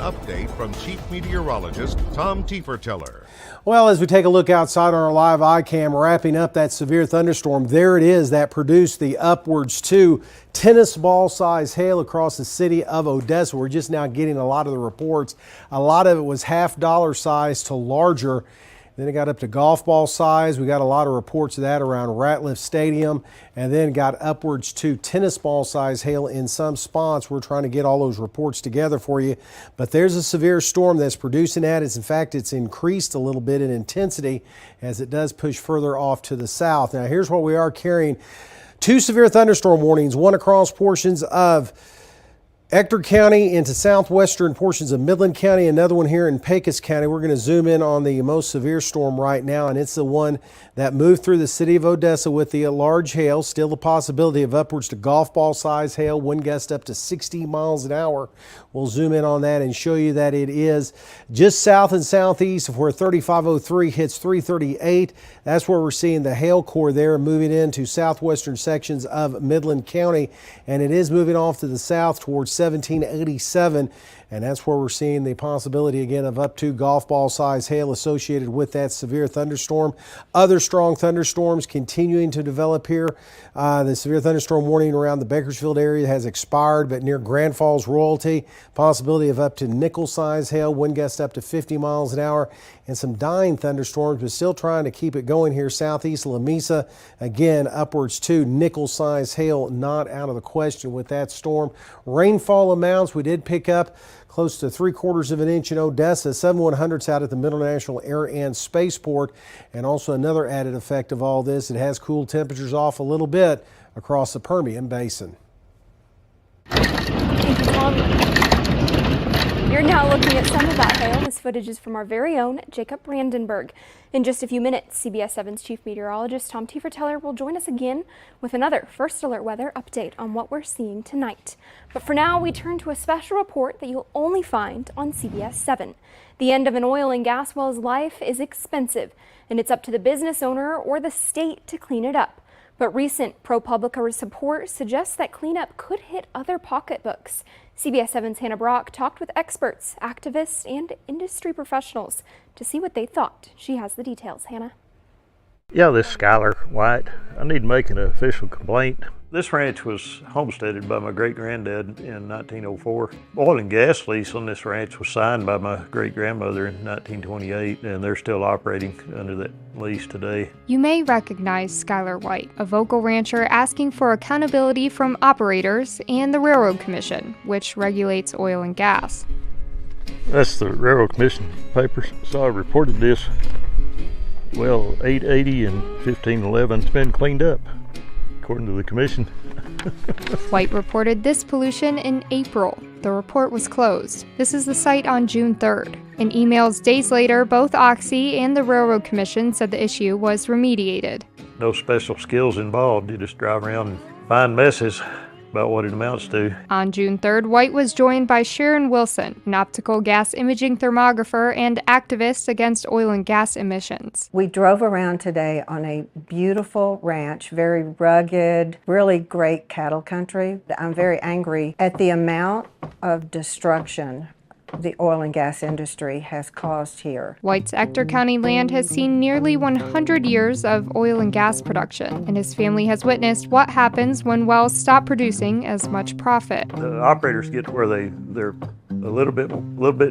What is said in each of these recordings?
update from Chief Meteorologist Tom Teeferteller. Well, as we take a look outside on our live iCam, wrapping up that severe thunderstorm, there it is that produced the upwards to tennis ball size hail across the city of Odessa. We're just now getting a lot of the reports. A lot of it was $half size to larger. Then it got up to golf ball size. We got a lot of reports of that around Ratliff Stadium, and then got upwards to tennis ball size hail in some spots. We're trying to get all those reports together for you. But there's a severe storm that's producing that. In fact, it's increased a little bit in intensity as it does push further off to the south. Now, here's what we are carrying. 2 severe thunderstorm warnings, one across portions of Ector County into southwestern portions of Midland County, another one here in Pecos County. We're going to zoom in on the most severe storm right now, and it's the one that moved through the city of Odessa with the large hail. Still the possibility of upwards to golf ball size hail, wind gust up to 60 miles an hour. We'll zoom in on that and show you that it is just south and southeast of where 3503 hits 338. That's where we're seeing the hail core there moving into southwestern sections of Midland County, and it is moving off to the south towards 1787, and that's where we're seeing the possibility again of up to golf ball size hail associated with that severe thunderstorm. Other strong thunderstorms continuing to develop here. The severe thunderstorm warning around the Bakersfield area has expired, but near Grand Falls Royalty, possibility of up to nickel size hail, wind gust up to 50 miles an hour, and some dying thunderstorms, but still trying to keep it going here southeast Lamesa. Again, upwards to nickel size hail, not out of the question with that storm. Rainfall amounts, we did pick up close to 3/4 of an inch in Odessa, 7/100ths out at the Middle National Air and Spaceport. And also another added effect of all this, it has cooled temperatures off a little bit across the Permian Basin. Thank you, Tom. You're now looking at some of that hail. This footage is from our very own Jacob Brandenburg. In just a few minutes, CBS7's Chief Meteorologist Tom Teeferteller will join us again with another First Alert weather update on what we're seeing tonight. But for now, we turn to a special report that you'll only find on CBS7. The end of an oil and gas well's life is expensive, and it's up to the business owner or the state to clean it up. But recent ProPublica support suggests that cleanup could hit other pocketbooks. CBS7's Hannah Brock talked with experts, activists, and industry professionals to see what they thought. She has the details. Hannah? Yeah, this is Skylar White. I need to make an official complaint. This ranch was homesteaded by my great-granddad in 1904. Oil and gas lease on this ranch was signed by my great-grandmother in 1928, and they're still operating under that lease today. You may recognize Skylar White, a vocal rancher asking for accountability from operators and the Railroad Commission, which regulates oil and gas. That's the Railroad Commission papers. So I reported this. Well, 880 and 1511, it's been cleaned up, according to the commission. White reported this pollution in April. The report was closed. This is the site on June 3rd. In emails days later, both Oxy and the Railroad Commission said the issue was remediated. No special skills involved. You just drive around and find messes about what it amounts to. On June 3rd, White was joined by Sharon Wilson, an optical gas imaging thermographer and activist against oil and gas emissions. We drove around today on a beautiful ranch, very rugged, really great cattle country. I'm very angry at the amount of destruction the oil and gas industry has caused here. White's Ector County land has seen nearly 100 years of oil and gas production, and his family has witnessed what happens when wells stop producing as much profit. The operators get to where they're a little bit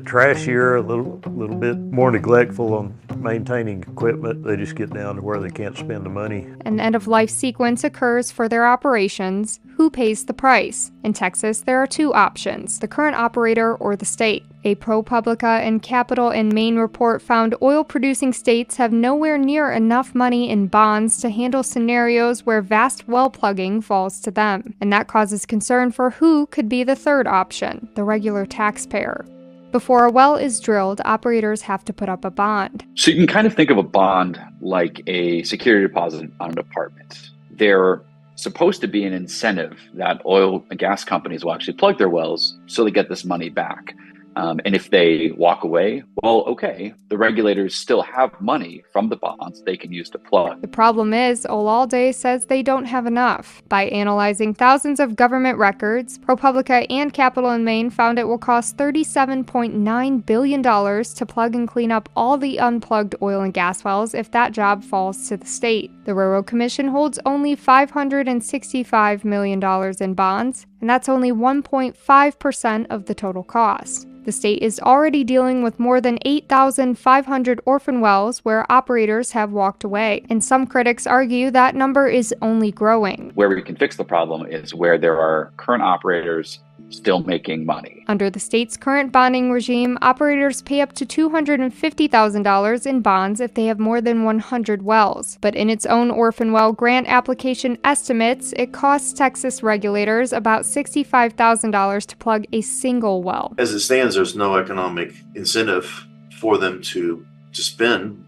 trashier, a little bit more neglectful on maintaining equipment. They just get down to where they can't spend the money. An end-of-life sequence occurs for their operations. Who pays the price? In Texas, there are 2 options, the current operator or the state. A ProPublica and Capital and Maine report found oil-producing states have nowhere near enough money in bonds to handle scenarios where vast well plugging falls to them. And that causes concern for who could be the third option, the regular taxpayer. Before a well is drilled, operators have to put up a bond. So you can kind of think of a bond like a security deposit on an apartment. They're supposed to be an incentive that oil and gas companies will actually plug their wells so they get this money back. And if they walk away, well, okay, the regulators still have money from the bonds they can use to plug. The problem is, Olalde says they don't have enough. By analyzing thousands of government records, ProPublica and Capital and Main found it will cost $37.9 billion to plug and clean up all the unplugged oil and gas wells if that job falls to the state. The Railroad Commission holds only $565 million in bonds, and that's only 1.5% of the total cost. The state is already dealing with more than 8,500 orphan wells where operators have walked away, and some critics argue that number is only growing. Where we can fix the problem is where there are current operators still making money. Under the state's current bonding regime, operators pay up to $250,000 in bonds if they have more than 100 wells. But in its own orphan well grant application estimates, it costs Texas regulators about $65,000 to plug a single well. As it stands, there's no economic incentive for them to spend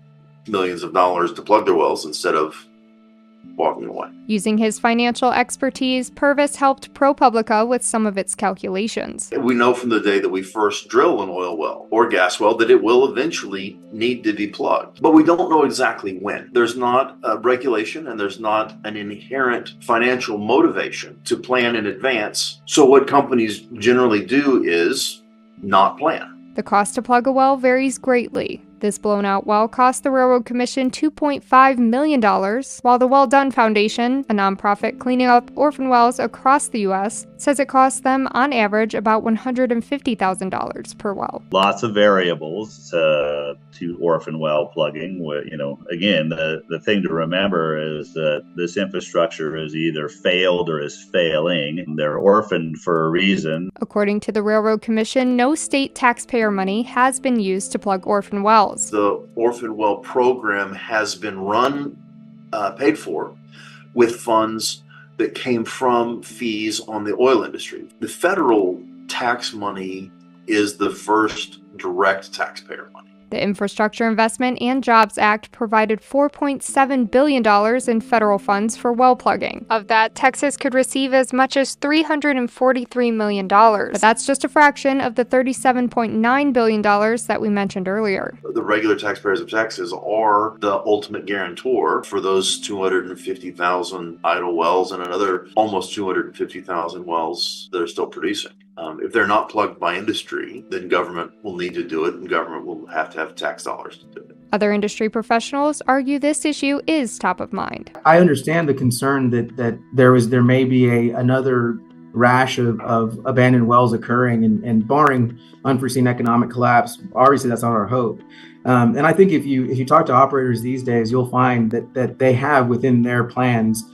millions of dollars to plug their wells instead of walking away. Using his financial expertise, Purvis helped ProPublica with some of its calculations. We know from the day that we first drill an oil well or gas well that it will eventually need to be plugged. But we don't know exactly when. There's not a regulation and there's not an inherent financial motivation to plan in advance. So what companies generally do is not plan. The cost to plug a well varies greatly. This blown-out well cost the Railroad Commission $2.5 million, while the Well Done Foundation, a nonprofit cleaning up orphan wells across the U.S., says it costs them, on average, about $150,000 per well. Lots of variables to orphan well plugging. Again, the thing to remember is that this infrastructure is either failed or is failing. They're orphaned for a reason. According to the Railroad Commission, no state taxpayer money has been used to plug orphan wells. The orphan well program has been paid for with funds that came from fees on the oil industry. The federal tax money is the first direct taxpayer money. The Infrastructure Investment and Jobs Act provided $4.7 billion in federal funds for well plugging. Of that, Texas could receive as much as $343 million. But that's just a fraction of the $37.9 billion that we mentioned earlier. The regular taxpayers of Texas are the ultimate guarantor for those 250,000 idle wells and another almost 250,000 wells that are still producing. If they're not plugged by industry, then government will need to do it, and government will have to have tax dollars to do it. Other industry professionals argue this issue is top of mind. I understand the concern that there may be another rash of abandoned wells occurring, and barring unforeseen economic collapse, obviously that's not our hope. And I think if you talk to operators these days, you'll find that they have within their plans,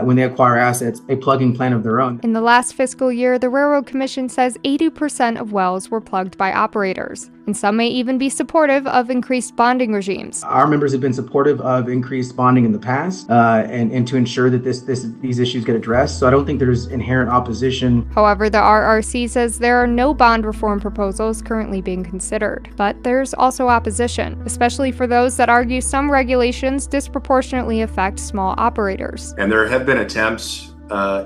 when they acquire assets, a plugging plan of their own. In the last fiscal year, the Railroad Commission says 80% of wells were plugged by operators, and some may even be supportive of increased bonding regimes. Our members have been supportive of increased bonding in the past, and to ensure that these issues get addressed. So I don't think there's inherent opposition. However, the RRC says there are no bond reform proposals currently being considered. But there's also opposition, especially for those that argue some regulations disproportionately affect small operators. And there have been attempts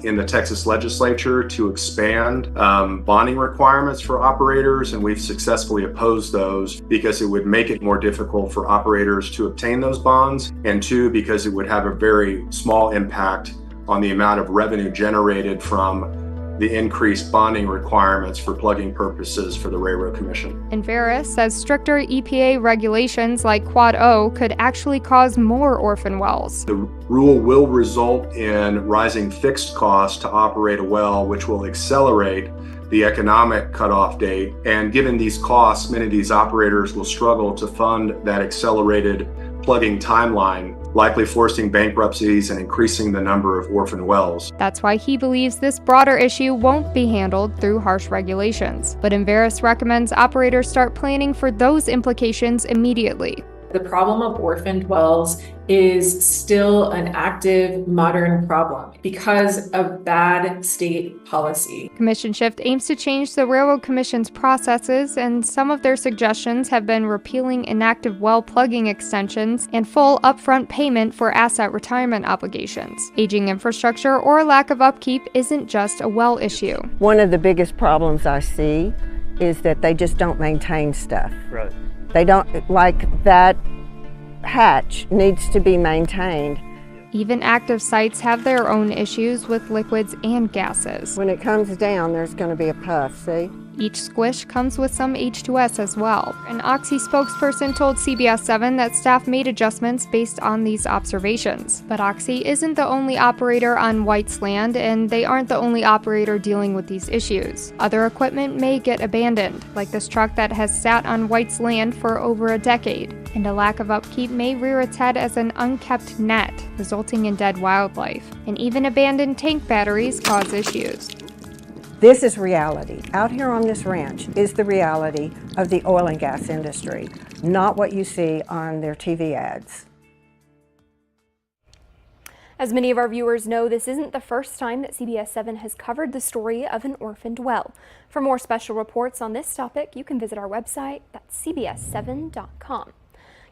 in the Texas legislature to expand bonding requirements for operators, and we've successfully opposed those because it would make it more difficult for operators to obtain those bonds, and two, because it would have a very small impact on the amount of revenue generated from the increased bonding requirements for plugging purposes for the Railroad Commission. And Veris says stricter EPA regulations like Quad O could actually cause more orphan wells. The rule will result in rising fixed costs to operate a well, which will accelerate the economic cutoff date. And given these costs, many of these operators will struggle to fund that accelerated plugging timeline, likely forcing bankruptcies and increasing the number of orphan wells. That's why he believes this broader issue won't be handled through harsh regulations. But Inveris recommends operators start planning for those implications immediately. The problem of orphaned wells is still an active modern problem because of bad state policy. Commission Shift aims to change the Railroad Commission's processes, and some of their suggestions have been repealing inactive well plugging extensions and full upfront payment for asset retirement obligations. Aging infrastructure or lack of upkeep isn't just a well issue. One of the biggest problems I see is that they just don't maintain stuff. Right. They don't, like that hatch needs to be maintained. Even active sites have their own issues with liquids and gases. When it comes down, there's going to be a puff, see? Each squish comes with some H2S as well. An Oxy spokesperson told CBS7 that staff made adjustments based on these observations. But Oxy isn't the only operator on White's land, and they aren't the only operator dealing with these issues. Other equipment may get abandoned, like this truck that has sat on White's land for over a decade. And a lack of upkeep may rear its head as an unkept net, resulting in dead wildlife. And even abandoned tank batteries cause issues. This is reality. Out here on this ranch is the reality of the oil and gas industry, not what you see on their TV ads. As many of our viewers know, this isn't the first time that CBS7 has covered the story of an orphaned well. For more special reports on this topic, you can visit our website, that's cbs7.com.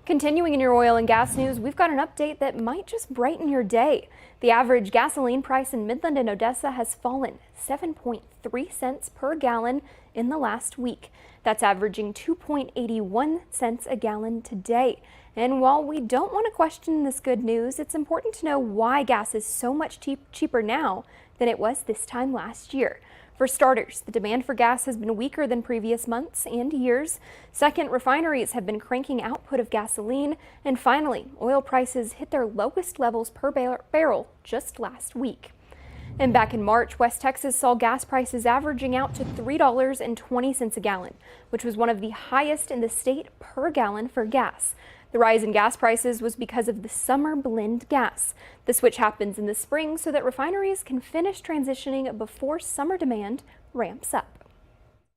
Continuing in your oil and gas news, we've got an update that might just brighten your day. The average gasoline price in Midland and Odessa has fallen 7.3 cents per gallon in the last week. That's averaging 2.81 cents a gallon today. And while we don't want to question this good news, it's important to know why gas is so much cheaper now than it was this time last year. For starters, the demand for gas has been weaker than previous months and years. Second, refineries have been cranking output of gasoline. And finally, oil prices hit their lowest levels per barrel just last week. And back in March, West Texas saw gas prices averaging out to $3.20 a gallon, which was one of the highest in the state per gallon for gas. The rise in gas prices was because of the summer blend gas. The switch happens in the spring so that refineries can finish transitioning before summer demand ramps up.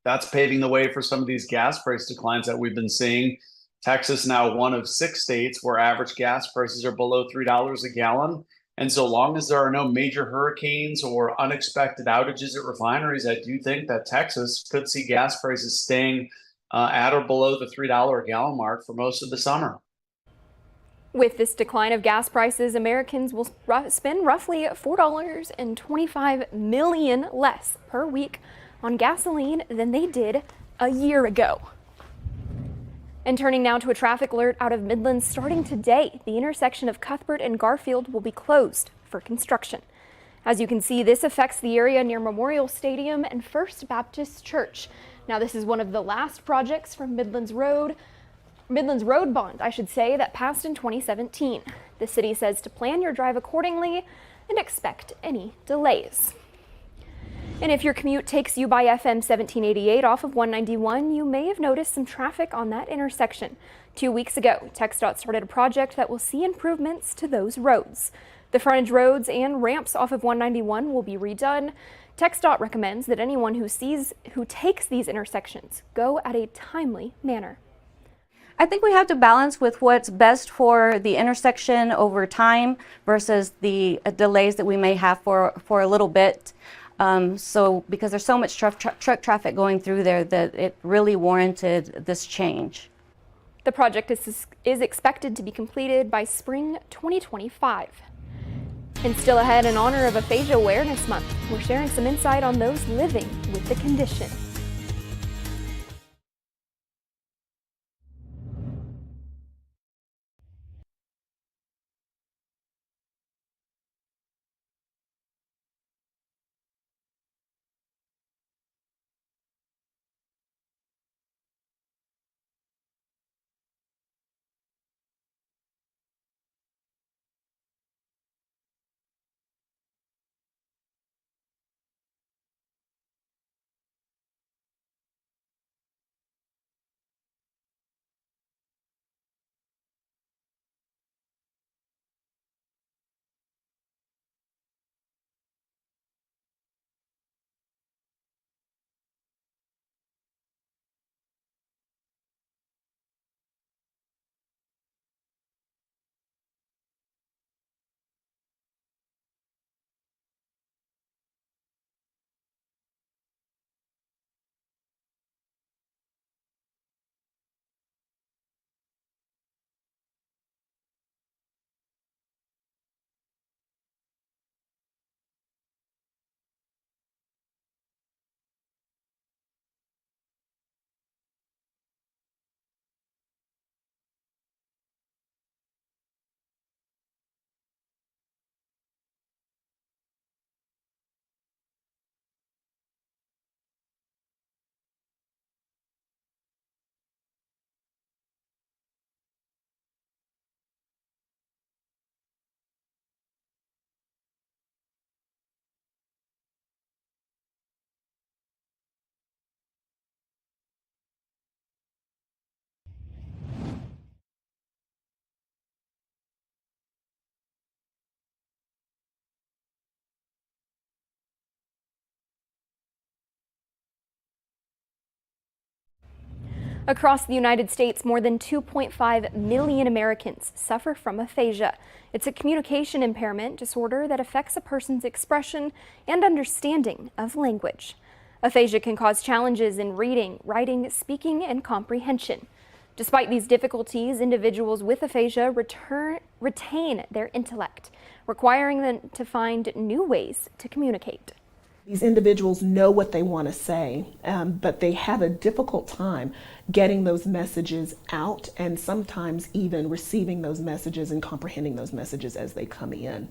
That's paving the way for some of these gas price declines that we've been seeing. Texas now one of 6 states where average gas prices are below $3 a gallon. And so long as there are no major hurricanes or unexpected outages at refineries, I do think that Texas could see gas prices staying at or below the $3 a gallon mark for most of the summer. With this decline of gas prices, Americans will spend roughly $4.25 million less per week on gasoline than they did a year ago. And turning now to a traffic alert out of Midland, starting today, the intersection of Cuthbert and Garfield will be closed for construction. As you can see, this affects the area near Memorial Stadium and First Baptist Church. Now, this is one of the last projects from Midland's road bond, I should say, that passed in 2017. The city says to plan your drive accordingly and expect any delays. And if your commute takes you by FM 1788 off of 191, you may have noticed some traffic on that intersection. 2 weeks ago, TxDOT started a project that will see improvements to those roads. The frontage roads and ramps off of 191 will be redone. TxDOT recommends that anyone who takes these intersections go at a timely manner. I think we have to balance with what's best for the intersection over time versus the delays that we may have for a little bit. So because there's so much truck traffic going through there that it really warranted this change. The project is expected to be completed by spring 2025. And still ahead, in honor of Aphasia Awareness Month, we're sharing some insight on those living with the condition. Across the United States, more than 2.5 million Americans suffer from aphasia. It's a communication impairment disorder that affects a person's expression and understanding of language. Aphasia can cause challenges in reading, writing, speaking, and comprehension. Despite these difficulties, individuals with aphasia retain their intellect, requiring them to find new ways to communicate. These individuals know what they want to say, but they have a difficult time getting those messages out and sometimes even receiving those messages and comprehending those messages as they come in.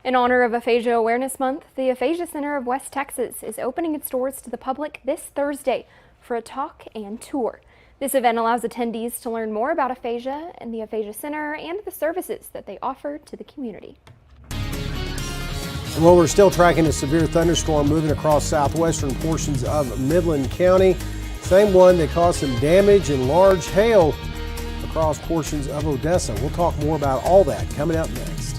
In honor of Aphasia Awareness Month, the Aphasia Center of West Texas is opening its doors to the public this Thursday for a talk and tour. This event allows attendees to learn more about aphasia and the Aphasia Center and the services that they offer to the community. Well, we're still tracking a severe thunderstorm moving across southwestern portions of Midland County. Same one that caused some damage and large hail across portions of Odessa. We'll talk more about all that coming up next.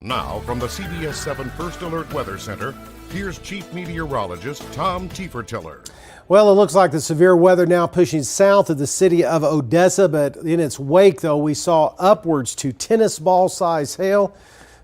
Now, from the CBS7 First Alert Weather Center, here's Chief Meteorologist Tom Tiefertiller. Well, it looks like the severe weather now pushing south of the city of Odessa, but in its wake, though, we saw upwards to tennis ball size hail.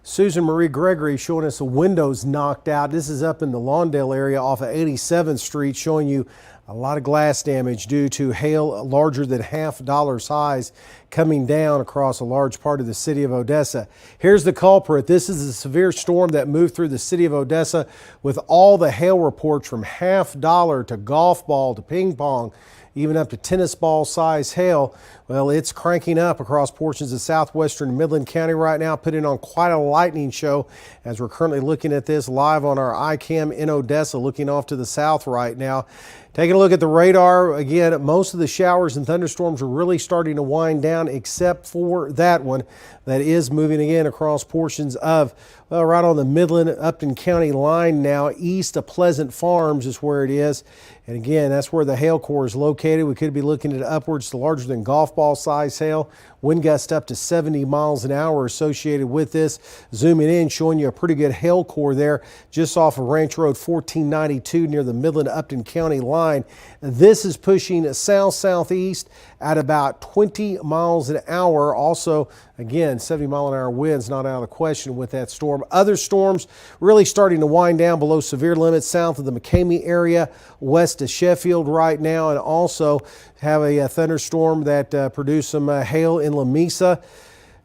Susan Marie Gregory showing us the windows knocked out. This is up in the Lawndale area off of 87th Street, showing you a lot of glass damage due to hail larger than $half size coming down across a large part of the city of Odessa. Here's the culprit. This is a severe storm that moved through the city of Odessa with all the hail reports from $half to golf ball to ping pong, even up to tennis ball size hail. Well, it's cranking up across portions of southwestern Midland County right now, putting on quite a lightning show as we're currently looking at this live on our iCam in Odessa, looking off to the south right now. Taking a look at the radar, again, most of the showers and thunderstorms are really starting to wind down except for that one that is moving again across portions of, well, right on the Midland-Upton County line now. East of Pleasant Farms is where it is. And again, that's where the hail core is located. We could be looking at upwards to larger than golf ball size hail. Wind gusts up to 70 miles an hour associated with this. Zooming in, showing you a pretty good hail core there just off of Ranch Road 1492 near the Midland-Upton County line. This is pushing south-southeast at about 20 miles an hour. Also, again, 70-mile-an-hour winds not out of the question with that storm. Other storms really starting to wind down below severe limits south of the McCamey area, west of Sheffield right now, and also have a thunderstorm that produced some hail in Lamesa.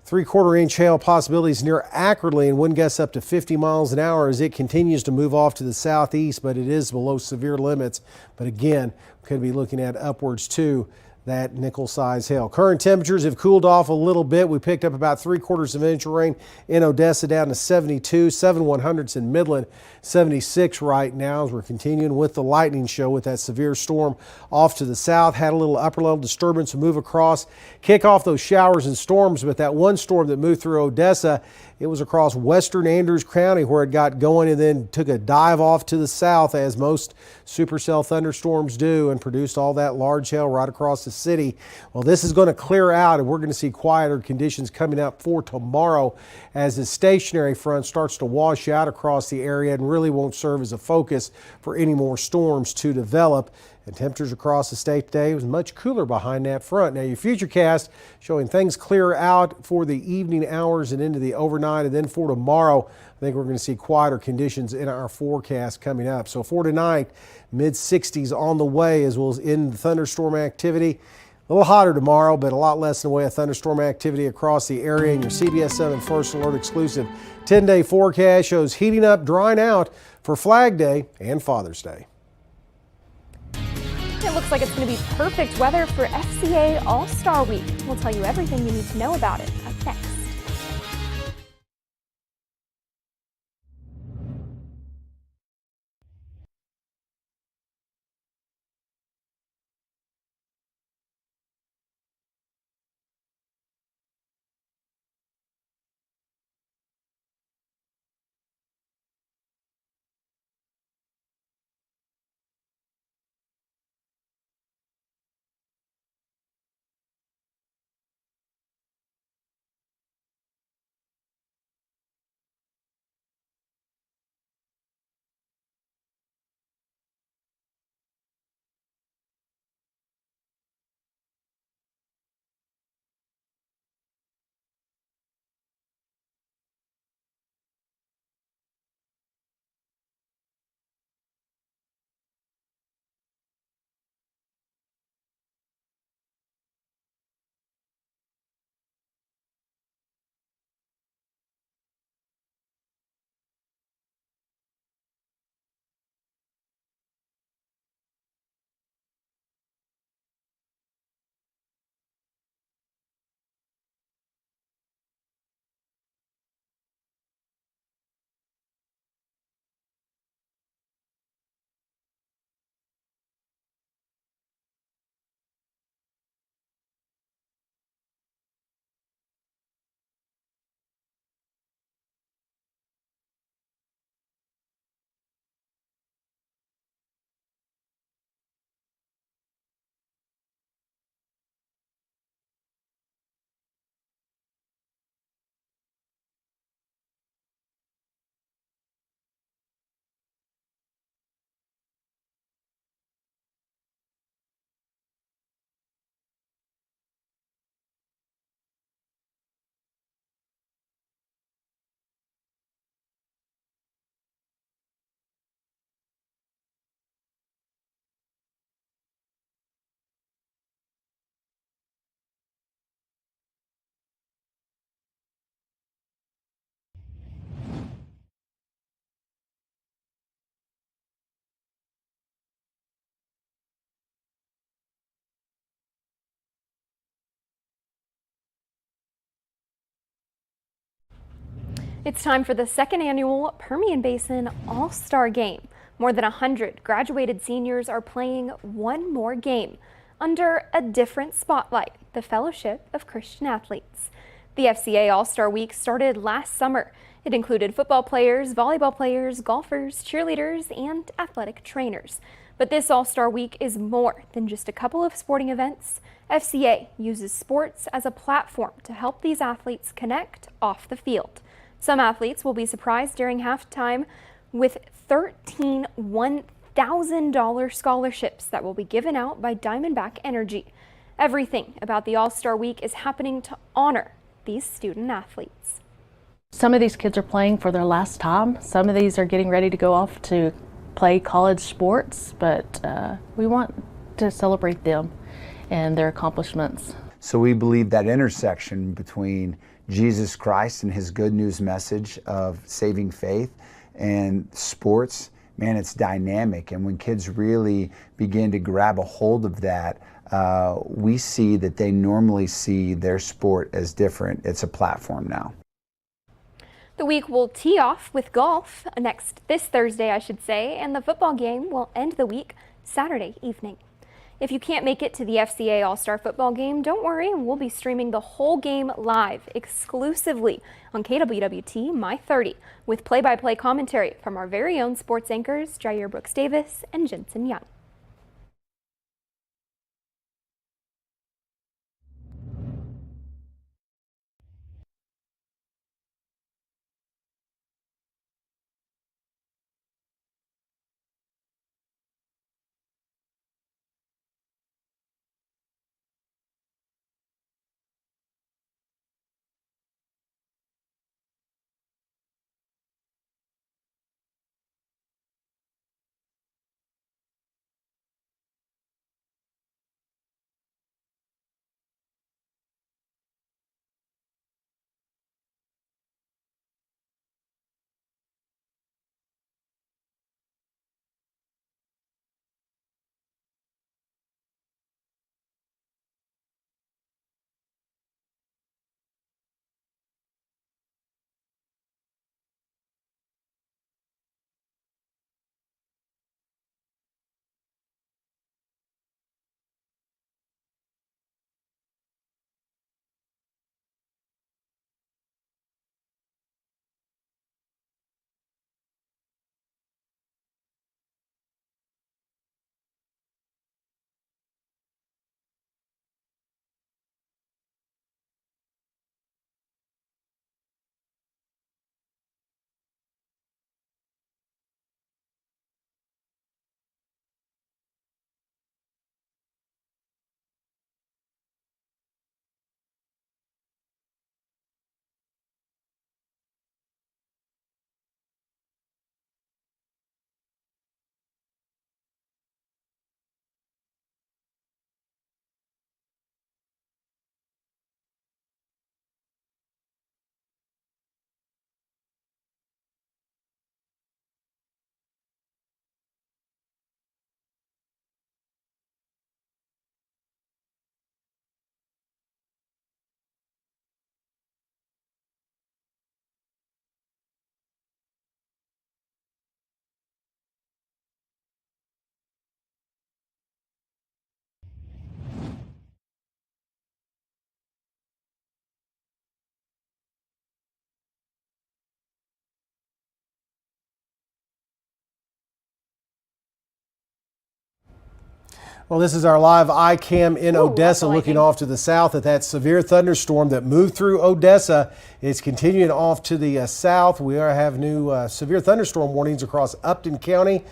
3/4 inch hail possibilities near Ackerley and wind gusts up to 50 miles an hour as it continues to move off to the southeast, but it is below severe limits. But again, we could be looking at upwards to that nickel-size hail. Current temperatures have cooled off a little bit. We picked up about 3/4 inch of rain in Odessa down to 72, 7/100ths in Midland, 76 right now as we're continuing with the lightning show with that severe storm off to the south. Had a little upper level disturbance move across, kick off those showers and storms, but that one storm that moved through Odessa, it was across western Andrews County where it got going and then took a dive off to the south as most supercell thunderstorms do and produced all that large hail right across the city. Well, this is going to clear out and we're going to see quieter conditions coming up for tomorrow as the stationary front starts to wash out across the area and really won't serve as a focus for any more storms to develop. And temperatures across the state today was much cooler behind that front. Now your futurecast showing things clear out for the evening hours and into the overnight, and then for tomorrow I think we're going to see quieter conditions in our forecast coming up. So for tonight, mid-60s on the way as well as in the thunderstorm activity. A little hotter tomorrow, but a lot less in the way of thunderstorm activity across the area. And your CBS 7 First Alert exclusive 10-day forecast shows heating up, drying out for Flag Day and Father's Day. It looks like it's going to be perfect weather for FCA All-Star Week. We'll tell you everything you need to know about it up next. It's time for the second annual Permian Basin All-Star Game. More than 100 graduated seniors are playing one more game under a different spotlight, the Fellowship of Christian Athletes. The FCA All-Star Week started last summer. It included football players, volleyball players, golfers, cheerleaders, and athletic trainers. But this All-Star Week is more than just a couple of sporting events. FCA uses sports as a platform to help these athletes connect off the field. Some athletes will be surprised during halftime with 13 $1,000 scholarships that will be given out by Diamondback Energy. Everything about the All-Star Week is happening to honor these student athletes. Some of these kids are playing for their last time. Some of these are getting ready to go off to play college sports, but we want to celebrate them and their accomplishments. So we believe that intersection between Jesus Christ and his good news message of saving faith. And sports, man, it's dynamic. And when kids really begin to grab a hold of that, we see that they normally see their sport as different. It's a platform now. The week will tee off with golf this Thursday, I should say, and the football game will end the week Saturday evening. If you can't make it to the FCA All-Star football game, don't worry, we'll be streaming the whole game live exclusively on KWWT My 30 with play-by-play commentary from our very own sports anchors Jair Brooks Davis and Jensen Young. Well, this is our live iCam in Odessa, looking off to the south at that severe thunderstorm that moved through Odessa. It's continuing off to the south. We have new severe thunderstorm warnings across Upton County.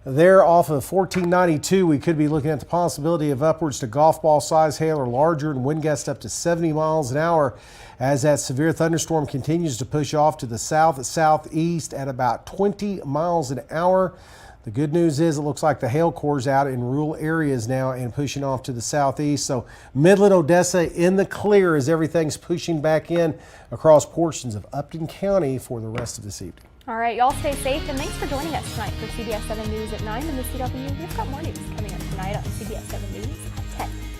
There off of 1492, we could be looking at the possibility of upwards to golf ball size hail or larger, and wind gusts up to 70 miles an hour as that severe thunderstorm continues to push off to the south, southeast at about 20 miles an hour. The good news is it looks like the hail core's out in rural areas now and pushing off to the southeast. So Midland, Odessa in the clear as everything's pushing back in across portions of Upton County for the rest of this evening. All right, y'all stay safe, and thanks for joining us tonight for CBS 7 News at 9 and the CW. We've got more news coming up tonight on CBS 7 News at 10.